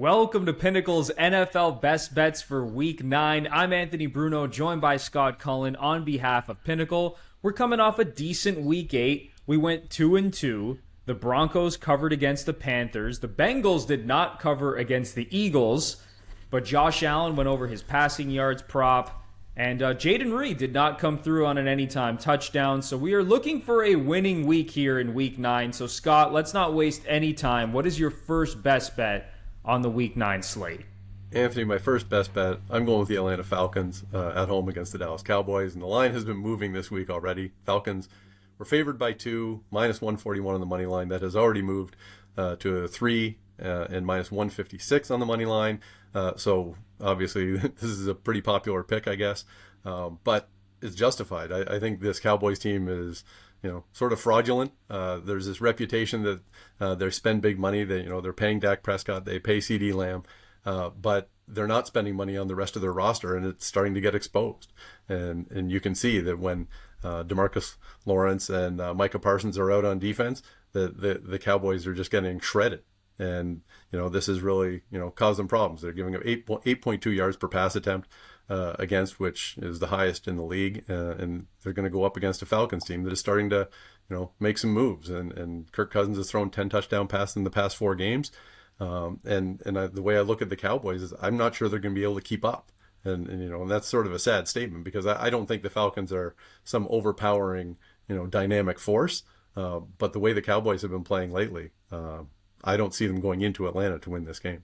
Welcome to Pinnacle's NFL Best Bets for Week 9. I'm Anthony Bruno, joined by Scott Cullen on behalf of Pinnacle. We're coming off a decent Week 8. We went 2-2. The Broncos covered against the Panthers. The Bengals did not cover against the Eagles, but Josh Allen went over his passing yards prop. And Jaden Reed did not come through on an anytime touchdown. So we are looking for a winning week here in Week 9. So Scott, let's not waste any time. What is your first best bet on the Week 9 slate? Anthony, my first best bet, I'm going with the Atlanta Falcons at home against the Dallas Cowboys. And the line has been moving this week already. Falcons were favored by 2, minus 141 on the money line. That has already moved to a 3 and minus 156 on the money line. So obviously this is a pretty popular pick, I guess, but it's justified. I think this Cowboys team is, sort of fraudulent. There's this reputation that they spend big money. They're paying Dak Prescott, they pay CD Lamb, but they're not spending money on the rest of their roster, and it's starting to get exposed. And you can see that when DeMarcus Lawrence and Micah Parsons are out on defense, the Cowboys are just getting shredded. And, this has really, caused them problems. They're giving up 8.2 yards per pass attempt against, which is the highest in the league. And they're going to go up against a Falcons team that is starting to, make some moves. And Kirk Cousins has thrown 10 touchdown passes in the past 4 games. The way I look at the Cowboys is I'm not sure they're going to be able to keep up. And that's sort of a sad statement because I don't think the Falcons are some overpowering, dynamic force. But the way the Cowboys have been playing lately, I don't see them going into Atlanta to win this game.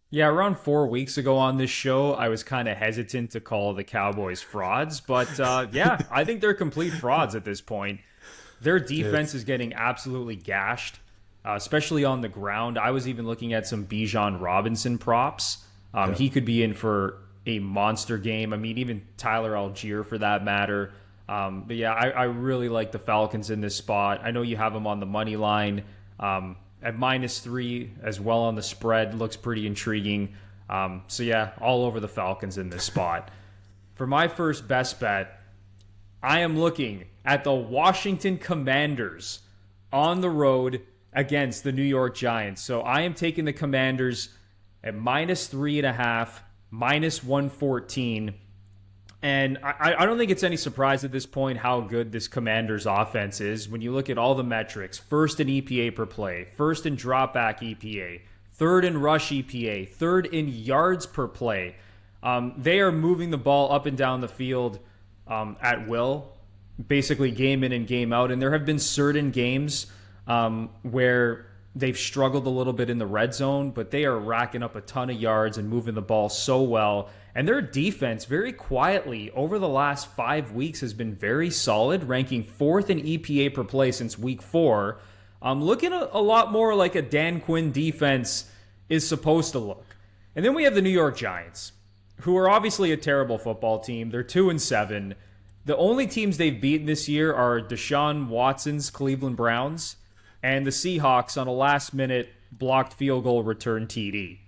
Yeah, around 4 weeks ago on this show, I was kind of hesitant to call the Cowboys frauds, but I think they're complete frauds at this point. Their defense is getting absolutely gashed, especially on the ground. I was even looking at some Bijan Robinson props. He could be in for a monster game. I mean, even Tyler Algier for that matter. I really like the Falcons in this spot. I know you have them on the money line. At -3 as well on the spread, looks pretty intriguing. All over the Falcons in this spot. For my first best bet, I am looking at the Washington Commanders on the road against the New York Giants. So I am taking the Commanders at -3.5, -114. And I don't think it's any surprise at this point how good this Commanders offense is. When you look at all the metrics, first in EPA per play, first in dropback EPA, third in rush EPA, third in yards per play. They are moving the ball up and down the field at will, basically game in and game out. And there have been certain games where they've struggled a little bit in the red zone, but they are racking up a ton of yards and moving the ball so well. And their defense, very quietly, over the last 5 weeks has been very solid, ranking 4th in EPA per play since week 4. Looking a lot more like a Dan Quinn defense is supposed to look. And then we have the New York Giants, who are obviously a terrible football team. They're 2-7. The only teams they've beaten this year are Deshaun Watson's Cleveland Browns and the Seahawks on a last-minute blocked field goal return TD.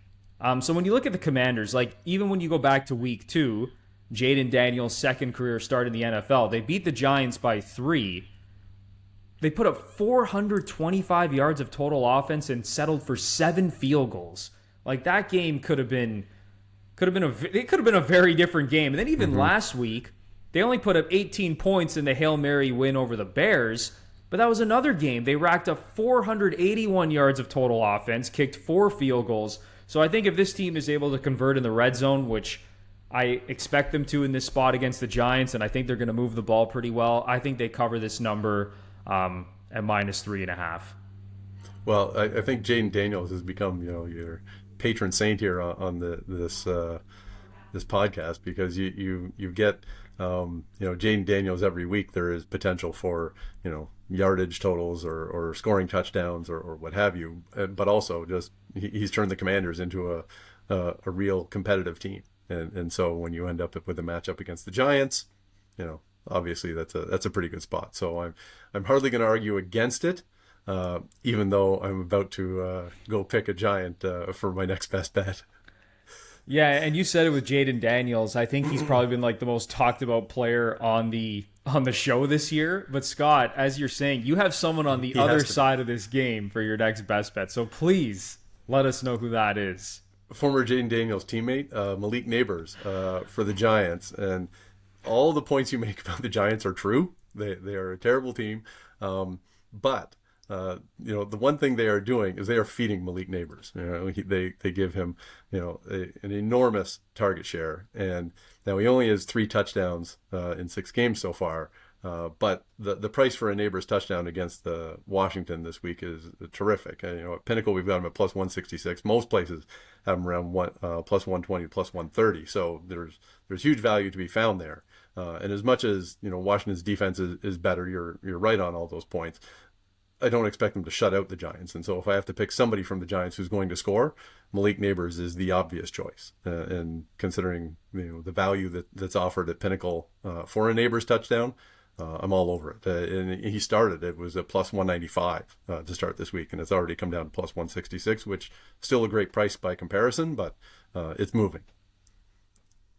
So when you look at the Commanders, even when you go back to week 2, Jaden Daniels' second career start in the NFL, they beat the Giants by 3. They put up 425 yards of total offense and settled for 7 field goals. That game could have been a very different game. And then even last week, they only put up 18 points in the Hail Mary win over the Bears. But that was another game. They racked up 481 yards of total offense, kicked 4 field goals. So I think if this team is able to convert in the red zone, which I expect them to in this spot against the Giants, and I think they're going to move the ball pretty well, I think they cover this number at -3.5. Well, I think Jaden Daniels has become, your patron saint here on this podcast because you get Jaden Daniels every week. There is potential for yardage totals or scoring touchdowns or what have you, but also just he's turned the Commanders into a real competitive team. And so when you end up with a matchup against the Giants, obviously that's a pretty good spot. So I'm hardly going to argue against it, even though I'm about to go pick a Giant for my next best bet. Yeah, and you said it with Jaden Daniels. I think he's probably been the most talked about player on the show this year. But Scott, as you're saying, you have someone on the other side of this game for your next best bet. So please Let us know who that is. Former Jaden Daniels teammate, Malik Nabers, for the Giants. And all the points you make about the Giants are true. They are a terrible team. But the one thing they are doing is they are feeding Malik Nabers. They give him, an enormous target share. And now he only has 3 touchdowns in 6 games so far. But the price for a Nabers touchdown against Washington this week is terrific. At Pinnacle, we've got him at plus 166. Most places have him around plus 120, plus 130. So there's huge value to be found there. And as much as Washington's defense is better, you're right on all those points. I don't expect them to shut out the Giants. And so if I have to pick somebody from the Giants who's going to score, Malik Nabers is the obvious choice. And considering the value that's offered at Pinnacle for a Nabers touchdown, I'm all over it. And he started, it was at plus 195 to start this week, and it's already come down to plus 166, which still a great price by comparison, but it's moving.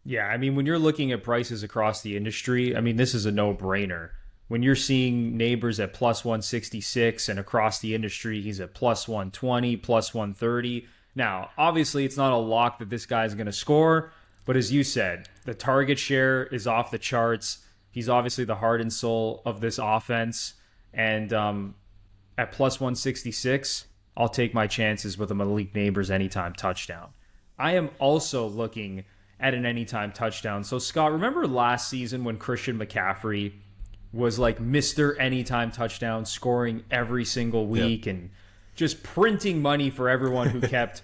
Yeah, I mean, when you're looking at prices across the industry, I mean, this is a no-brainer. When you're seeing Nabers at plus 166 and across the industry, he's at plus 120, plus 130. Now, obviously, it's not a lock that this guy's going to score, but as you said, the target share is off the charts. He's obviously the heart and soul of this offense. And at plus 166, I'll take my chances with a Malik Nabers anytime touchdown. I am also looking at an anytime touchdown. So, Scott, remember last season when Christian McCaffrey was like Mr. Anytime Touchdown, scoring every single week and just printing money for everyone who kept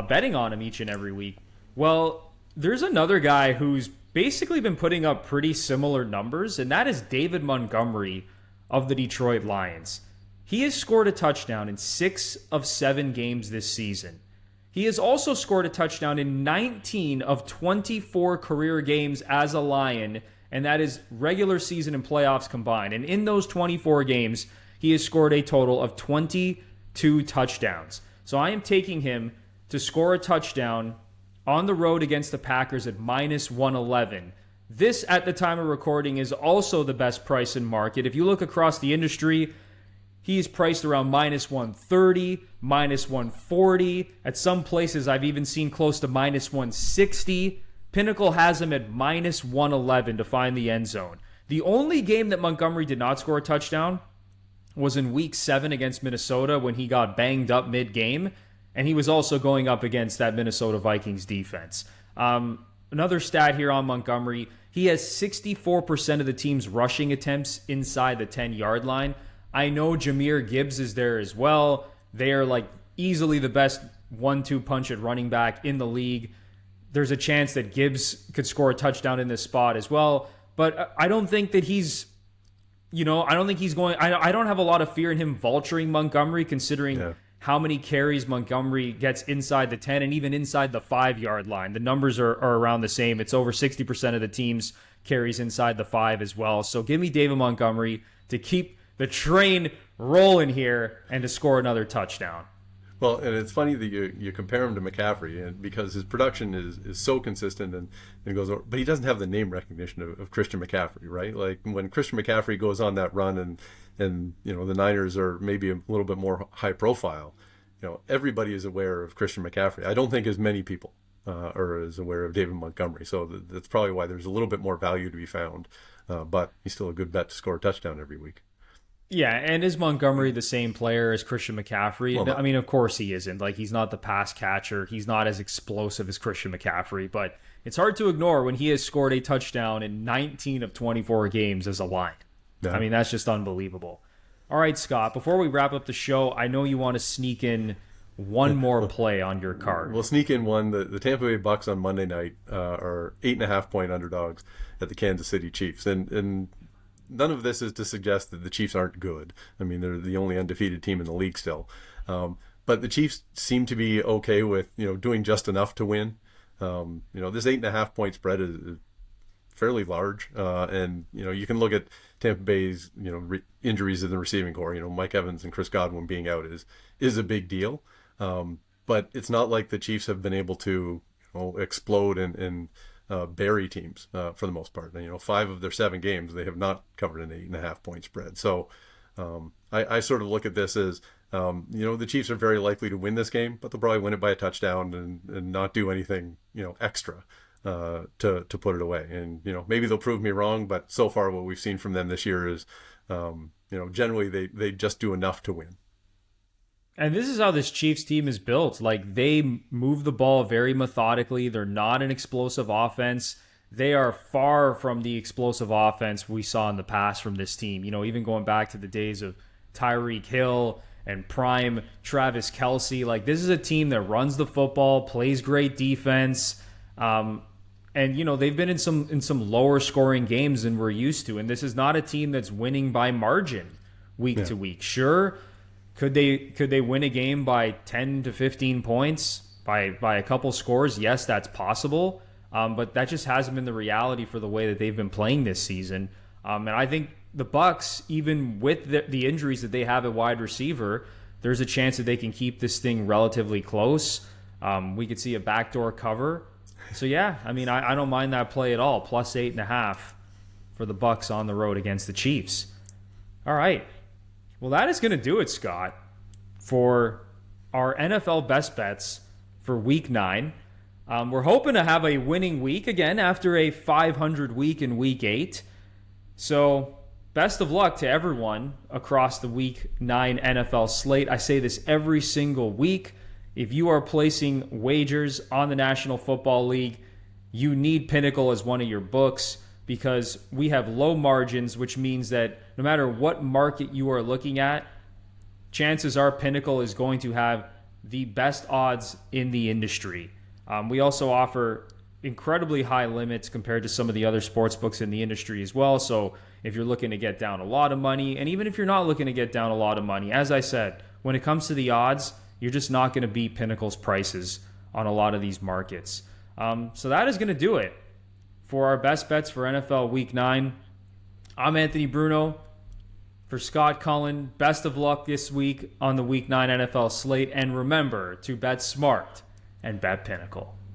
betting on him each and every week? Well, there's another guy who's basically been putting up pretty similar numbers, and that is David Montgomery of the Detroit Lions. He has scored a touchdown in 6 of 7 games this season. He has also scored a touchdown in 19 of 24 career games as a Lion, and that is regular season and playoffs combined. And in those 24 games, he has scored a total of 22 touchdowns. So I am taking him to score a touchdown on the road against the Packers at minus 111. This, at the time of recording, is also the best price in market. If you look across the industry, he's priced around minus 130, minus 140. At some places, I've even seen close to minus 160. Pinnacle has him at minus 111 to find the end zone. The only game that Montgomery did not score a touchdown was in Week 7 against Minnesota when he got banged up mid-game, and he was also going up against that Minnesota Vikings defense. Another stat here on Montgomery, he has 64% of the team's rushing attempts inside the 10-yard line. I know Jahmyr Gibbs is there as well. They are like easily the best 1-2 punch at running back in the league. There's a chance that Gibbs could score a touchdown in this spot as well. But I don't think that he's, I don't think he's going, I don't have a lot of fear in him vulturing Montgomery, considering how many carries Montgomery gets inside the 10 and even inside the 5-yard line. The numbers are around the same. It's over 60% of the team's carries inside the 5 as well. So give me David Montgomery to keep the train rolling here and to score another touchdown. Well, and it's funny that you compare him to McCaffrey, and because his production is so consistent and goes over, but he doesn't have the name recognition of Christian McCaffrey, right? Like when Christian McCaffrey goes on that run and the Niners are maybe a little bit more high profile, everybody is aware of Christian McCaffrey. I don't think as many people are as aware of David Montgomery, so that's probably why there's a little bit more value to be found, but he's still a good bet to score a touchdown every week. Yeah, and is Montgomery the same player as Christian McCaffrey? Well, I mean, of course he isn't. Like, he's not the pass catcher. He's not as explosive as Christian McCaffrey, but it's hard to ignore when he has scored a touchdown in 19 of 24 games as a Lion. Yeah. I mean, that's just unbelievable. All right, Scott, before we wrap up the show, I know you want to sneak in one more play on your card. We'll sneak in one. The Tampa Bay Bucs on Monday night are 8.5-point underdogs at the Kansas City Chiefs. And none of this is to suggest that the Chiefs aren't good. I mean, they're the only undefeated team in the league still. But the Chiefs seem to be okay with, doing just enough to win. This 8.5-point spread is fairly large. And you can look at Tampa Bay's, injuries in the receiving corps. Mike Evans and Chris Godwin being out is a big deal. But it's not like the Chiefs have been able to explode and bury teams for the most part. 5 of their 7 games, they have not covered an 8.5-point spread. So I sort of look at this as The Chiefs are very likely to win this game, but they'll probably win it by a touchdown and not do anything, extra to put it away. And, maybe they'll prove me wrong, but so far what we've seen from them this year is, generally they just do enough to win. And this is how this Chiefs team is built. Like, they move the ball very methodically. They're not an explosive offense. They are far from the explosive offense we saw in the past from this team. Even going back to the days of Tyreek Hill and prime Travis Kelce. Like, this is a team that runs the football, plays great defense. And they've been in some lower scoring games than we're used to. And this is not a team that's winning by margin week to week. Sure, could they win a game by 10 to 15 points by a couple scores? Yes, that's possible. But that just hasn't been the reality for the way that they've been playing this season. And I think the Bucs, even with the injuries that they have at wide receiver, there's a chance that they can keep this thing relatively close. We could see a backdoor cover. So yeah, I don't mind that play at all. Plus 8.5 for the Bucs on the road against the Chiefs. All right. Well, that is going to do it, Scott, for our NFL best bets for Week 9. We're hoping to have a winning week again after a 500 week in Week 8. So best of luck to everyone across the Week 9 NFL slate. I say this every single week. If you are placing wagers on the National Football League, you need Pinnacle as one of your books because we have low margins, which means that no matter what market you are looking at, chances are Pinnacle is going to have the best odds in the industry. We also offer incredibly high limits compared to some of the other sports books in the industry as well. So if you're looking to get down a lot of money, and even if you're not looking to get down a lot of money, as I said, when it comes to the odds, you're just not going to beat Pinnacle's prices on a lot of these markets. So that is going to do it for our best bets for NFL Week 9. I'm Anthony Bruno. For Scott Cullen, best of luck this week on the Week 9 NFL slate. And remember to bet smart and bet Pinnacle.